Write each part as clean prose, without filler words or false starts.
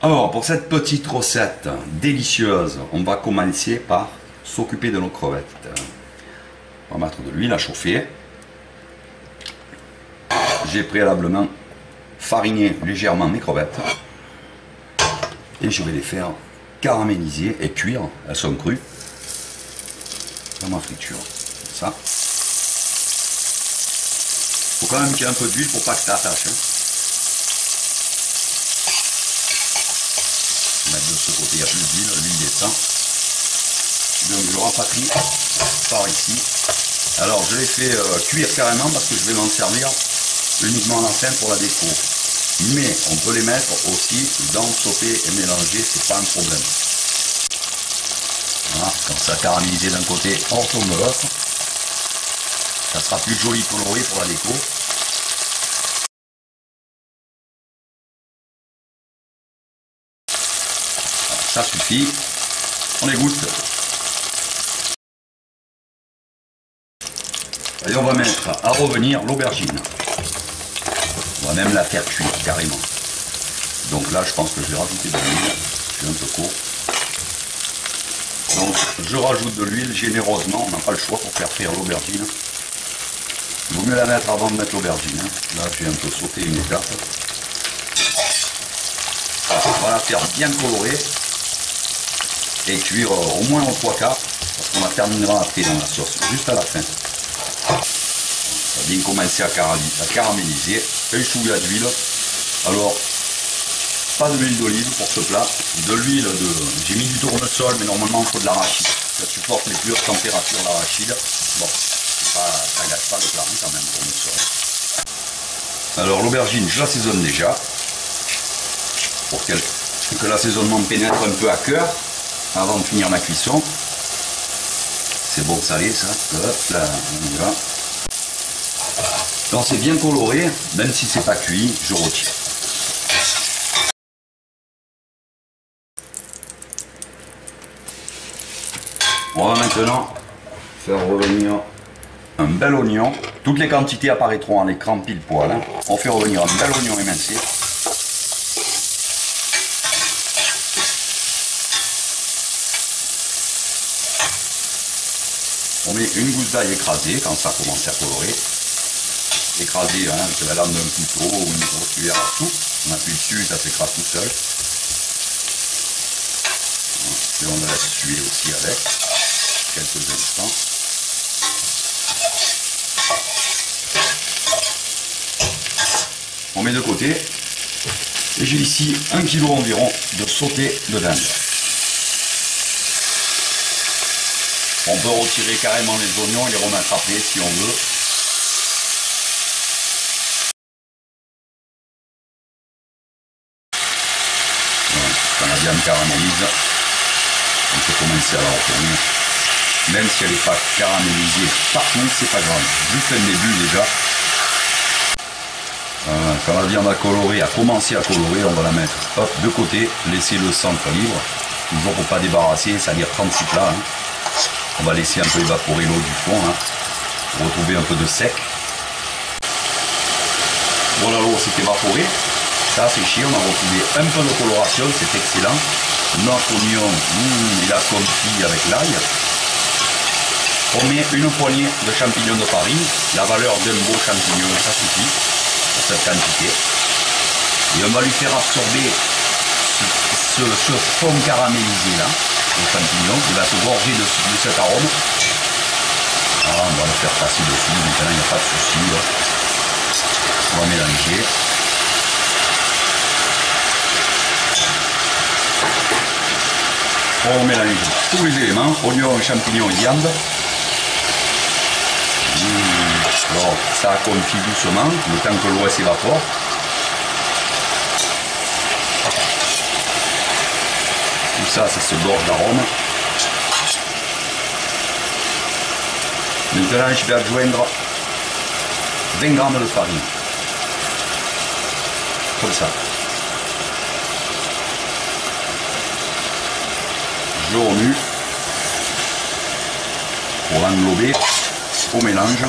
Alors, pour cette petite recette délicieuse, on va commencer par s'occuper de nos crevettes. On va mettre de l'huile à chauffer. J'ai préalablement fariné légèrement mes crevettes. Et je vais les faire caraméliser et cuire. Elles sont crues dans ma friture. Comme ça. Il faut quand même qu'il y ait un peu d'huile pour pas que ça attache. Mettre de ce côté, il y a plus d'huile, l'huile descend. Donc je rapatrie par ici. Alors je les fais cuire carrément parce que je vais m'en servir uniquement à la fin pour la déco. Mais on peut les mettre aussi dans sauter et mélanger, c'est pas un problème. Voilà, quand ça a caramélisé d'un côté, on retourne de l'autre. Ça sera plus joli coloré pour la déco. Ça suffit, on égoutte. Et on va mettre à revenir l'aubergine. On va même la faire cuire carrément. Donc là je pense que je vais rajouter de l'huile, je suis un peu court. Donc je rajoute de l'huile généreusement, on n'a pas le choix pour faire frire l'aubergine. Il vaut mieux la mettre avant de mettre l'aubergine. Là j'ai un peu sauté une étape. On va la faire bien colorée. Et cuire au moins en 3/4 parce qu'on la terminera après dans la sauce, juste à la fin. Ça va bien commencer à caraméliser. Un chouïa d'huile. Alors, pas de l'huile d'olive pour ce plat. De l'huile de... J'ai mis du tournesol, mais normalement il faut de l'arachide. Ça supporte les plus hautes températures, l'arachide. Bon, ça gâche pas le plat hein, quand même, tournesol. Alors l'aubergine, je l'assaisonne déjà. Pour que l'assaisonnement pénètre un peu à cœur. Avant de finir ma cuisson. C'est bon salé ça. Hop là, on y va. Quand c'est bien coloré, même si c'est pas cuit, je retire. On va maintenant faire revenir un bel oignon. Toutes les quantités apparaîtront à l'écran pile poil. Hein. On fait revenir un bel oignon émincé. On met une gousse d'ail écrasée quand ça commence à colorer. Écrasée hein, avec la lame d'un couteau ou une grosse cuillère à soupe. On appuie dessus, ça s'écrase tout seul. Et on laisse suer aussi avec quelques instants. On met de côté. Et j'ai ici 1 kg environ de sauté de dinde. On peut retirer carrément les oignons et les remettre après si on veut. Voilà, quand la viande caramélise, on peut commencer à la retourner. Même si elle n'est pas caramélisée partout, c'est pas grave. Juste un début déjà. Voilà, quand la viande a commencé à colorer, on va la mettre hop, de côté, laisser le centre libre. Toujours pour ne pas débarrasser, c'est-à-dire 36 plats. Hein. On va laisser un peu évaporer l'eau du fond, hein, pour retrouver un peu de sec. Voilà, l'eau s'est évaporée. Ça, c'est chier, on a retrouvé un peu de coloration, c'est excellent. Notre oignon, il a confit avec l'ail. On met une poignée de champignons de Paris. La valeur d'un beau champignon, ça suffit pour cette quantité. Et on va lui faire absorber ce fond caramélisé là. Le champignon qui va se gorger de cet arôme. Voilà, on va le faire passer dessus, maintenant il n'y a pas de souci. On va mélanger. On mélange tous les éléments, oignons, champignons et viande. Alors ça confit doucement, le temps que l'eau s'évapore. Tout ça, ça se gorge d'arôme. Maintenant, je vais adjoindre 20 g de farine. Comme ça. Je remue pour l'englober au mélange.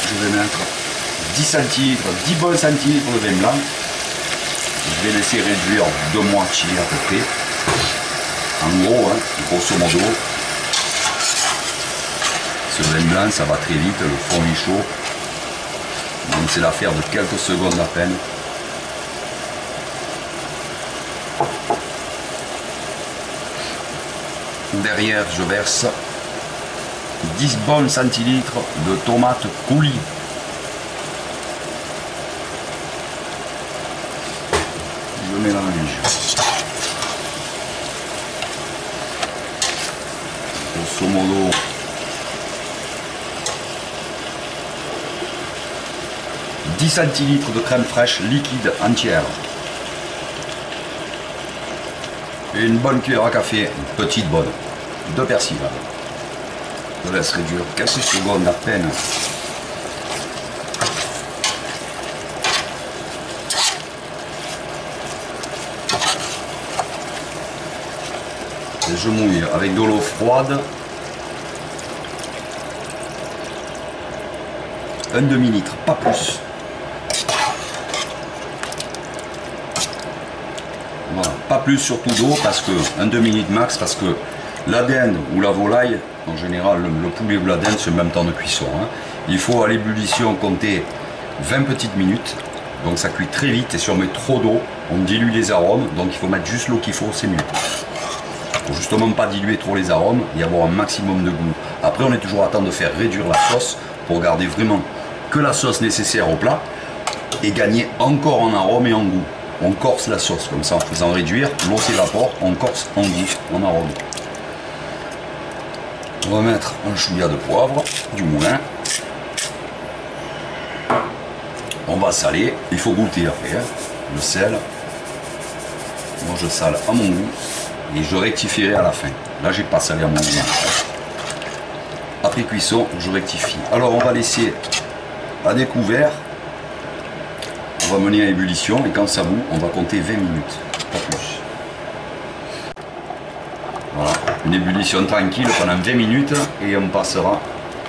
Je vais mettre 10 centilitres, 10 bons centilitres de vin blanc. Je vais laisser réduire de moitié à peu près. En gros, hein, grosso modo. Ce vin blanc, ça va très vite, le fond est chaud. Donc c'est l'affaire de quelques secondes à peine. Derrière, je verse 10 bons centilitres de tomates coulis. Je mélange. Grosso modo, « 10 centilitres de crème fraîche liquide entière. Et une bonne cuillère à café, une petite bonne, de persil. Je laisse réduire quelques secondes à peine. Et je mouille avec de l'eau froide. Un demi-litre, pas plus. Voilà, pas plus surtout d'eau, parce que un demi-litre max, parce que la dinde ou la volaille, en général le poulet ou la dinde, c'est le même temps de cuisson. Hein. Il faut à l'ébullition compter 20 petites minutes, donc ça cuit très vite, et si on met trop d'eau, on dilue les arômes, donc il faut mettre juste l'eau qu'il faut, c'est mieux. Pour justement pas diluer trop les arômes et avoir un maximum de goût. Après, on est toujours à temps de faire réduire la sauce pour garder vraiment que la sauce nécessaire au plat et gagner encore en arôme et en goût. On corse la sauce comme ça en faisant réduire, l'eau s'évapore, on corse en goût, en arôme. On va mettre un chouïa de poivre, du moulin. On va saler, il faut goûter après, hein. Le sel. Moi je sale à mon goût et je rectifierai à la fin. Là j'ai pas salé à mon goût. Après cuisson, je rectifie. Alors on va laisser à découvert. On va mener à ébullition et quand ça bout, on va compter 20 minutes, pas plus. Voilà, une ébullition tranquille pendant 20 minutes et on passera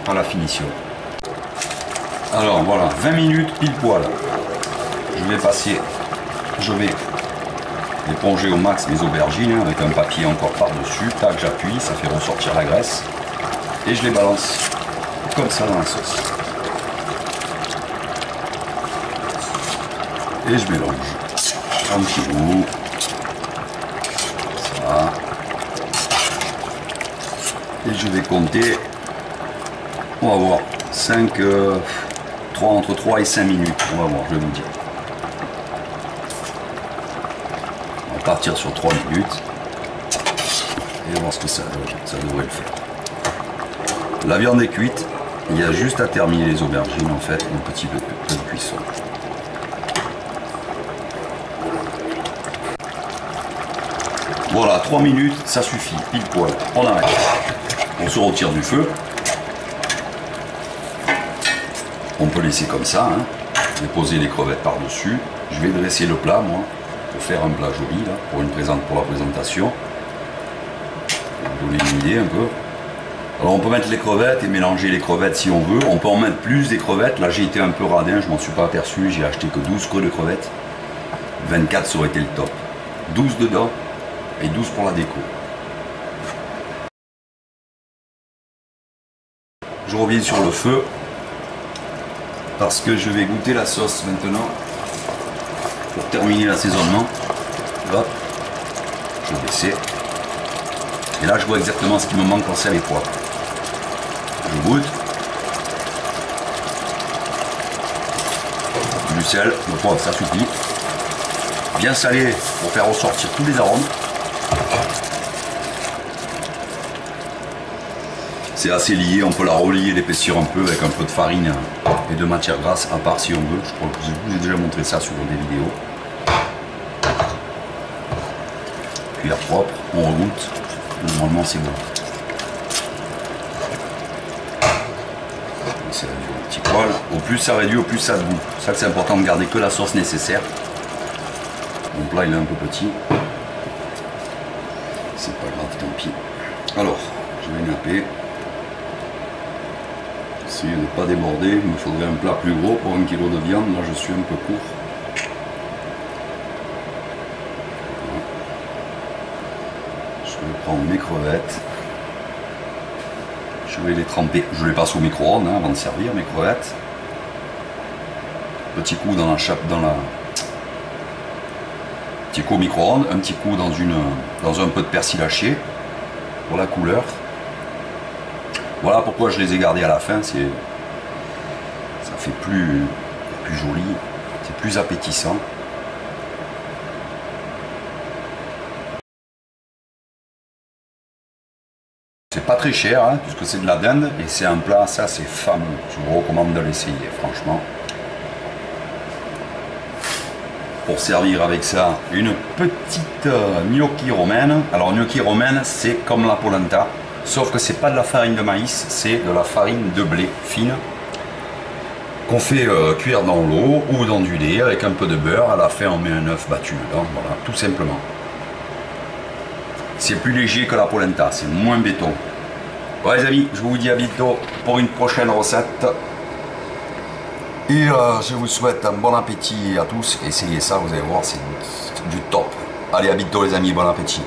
à la finition. Alors voilà, 20 minutes pile poil. Je vais éponger au max mes aubergines hein, avec un papier encore par-dessus. Tac, j'appuie, ça fait ressortir la graisse. Et je les balance comme ça dans la sauce. Et je mélange tranquillou. Ça. Et je vais compter. On va voir. 3 entre 3 et 5 minutes. On va voir, je vais vous dire. On va partir sur 3 minutes. Et voir ce que ça devrait le faire. La viande est cuite. Il y a juste à terminer les aubergines en fait. Un petit peu de cuisson. Voilà, 3 minutes, ça suffit, pile poil. On arrête. On se retire du feu. On peut laisser comme ça. Hein. Je vais poser les crevettes par-dessus. Je vais dresser le plat, moi, pour faire un plat joli, là, pour la présentation. Pour vous donner une idée un peu. Alors on peut mettre les crevettes et mélanger les crevettes si on veut. On peut en mettre plus des crevettes. Là j'ai été un peu radin, je m'en suis pas aperçu. J'ai acheté que 12 queues de crevettes. 24 ça aurait été le top. 12 dedans. Et 12 pour la déco. Je reviens sur le feu parce que je vais goûter la sauce maintenant pour terminer l'assaisonnement. Hop, je vais baisser. Et là je vois exactement ce qui me manque en sel et poivre. Je goûte. Du sel, le poivre ça suffit. Bien salé pour faire ressortir tous les arômes. C'est assez lié, on peut la relier, l'épaissir un peu avec un peu de farine et de matière grasse à part si on veut. Je crois que je vous ai déjà montré ça sur des vidéos. Cuillère propre, on regoute. Normalement c'est bon. C'est réduit un petit poil. Au plus ça réduit, au plus ça a de goût. C'est ça que c'est important de garder que la sauce nécessaire. Mon plat il est un peu petit. C'est pas grave, tant pis. Alors, je vais napper. Ça. Essayez de ne pas déborder, il me faudrait un plat plus gros pour 1 kg de viande, là je suis un peu court. Je vais prendre mes crevettes. Je vais les tremper, je les passe au micro-ondes avant de servir mes crevettes. Petit coup dans la chape, petit coup au micro-ondes, un petit coup dans un peu de persil haché pour la couleur. Voilà pourquoi je les ai gardés à la fin, ça fait plus joli, c'est plus appétissant. C'est pas très cher, hein, puisque c'est de la dinde et c'est un plat, ça c'est fameux. Je vous recommande de l'essayer, franchement. Pour servir avec ça, une petite gnocchi romaine. Alors gnocchi romaine, c'est comme la polenta, sauf que c'est pas de la farine de maïs, c'est de la farine de blé fine qu'on fait cuire dans l'eau ou dans du lait avec un peu de beurre. À la fin, on met un œuf battu dedans, voilà, tout simplement. C'est plus léger que la polenta, c'est moins béton. Ouais les amis, je vous dis à bientôt pour une prochaine recette. Et je vous souhaite un bon appétit à tous. Essayez ça, vous allez voir, c'est du top. Allez, à bientôt les amis, bon appétit.